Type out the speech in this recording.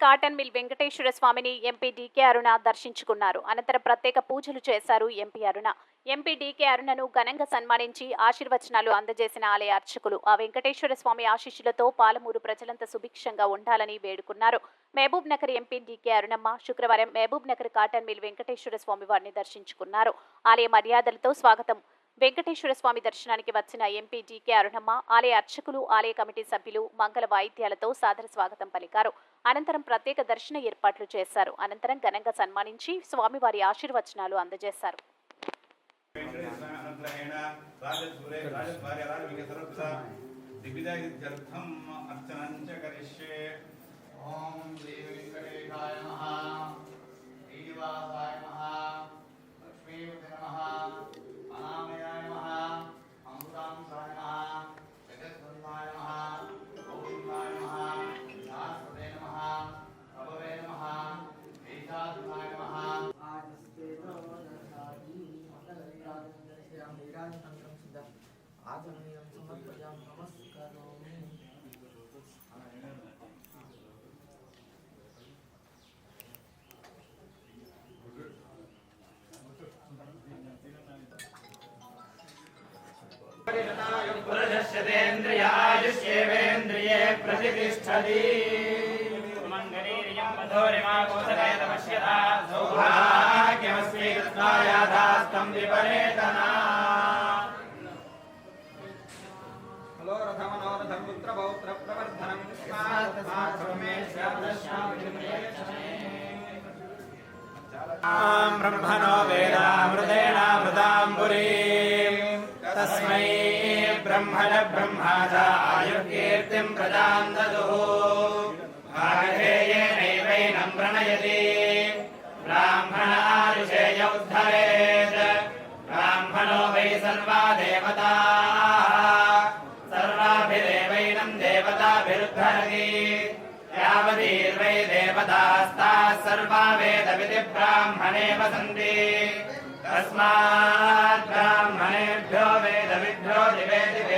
Cotton mill Venkateswara స్వామిని MP DK అరుణ దర్శించుకున్నారు. అనంతరం ప్రత్యేక పూజలు చేశారు ఎంపీ అరుణ. ఎంపీ డీకే అరుణను ఘనంగా సన్మానించి ఆశీర్వచనాలు అందజేసిన ఆలయ అర్చకులు ఆ వెంకటేశ్వర స్వామి ఆశీస్సులతో పాలమూరు ప్రజలంతా సుభిక్షంగా ఉండాలని వేడుకున్నారు. మహబూబ్ నగర్ ఎంపీ డీకే అరుణమ్మ శుక్రవారం మహబూబ్ నగర్ కాటన్ మిల్ వెంకటేశ్వర స్వామి వారిని దర్శించుకున్నారు. ఆలయ మర్యాదలతో స్వాగతం వెంకటేశ్వర స్వామి దర్శనానికి వచ్చిన ఎంపీ డీకే అరుణమ్మ ఆలయ అర్చకులు, ఆలయ కమిటీ సభ్యులు మంగళ వాయిద్యాలతో సాదర స్వాగతం పలికారు. అనంతరం ప్రత్యేక దర్శన ఏర్పాట్లు చేశారు. అనంతరం ఘనంగా సన్మానించి స్వామివారి ఆశీర్వచనాలు అందజేశారు. पुरुषस्येन्द्रियायुष्येवेन्द्रिये प्रतिष्ठति मङ्गलीर्यं मधुरिमाकोसवेदपश्यता सौभाग्यमस्मि कृत्वायाधास्तं विपरेतना हलो रथमनोरथं पुत्रपौत्र प्रवर्धनं ब्रह्मणो वेदामृतेनामृताम्बुरी तस्मै ब्रह्मण ब्रह्माजा आयुर्कीर्तिं प्रदां ददुः भागधेयेनैवैनं प्रणयति ब्राह्मणारुषेय उद्धरेत् ब्राह्मणो वै सर्वा देवताः सर्वाभिदेवैनं देवताभिरुद्धरति यावतीर्वै देवतास्ताः सर्वा वेदविधि ब्राह्मणे वसन्ति तस्मात् ब्राह्मणेभ्यो वेदविभ्यो दिवेदिवे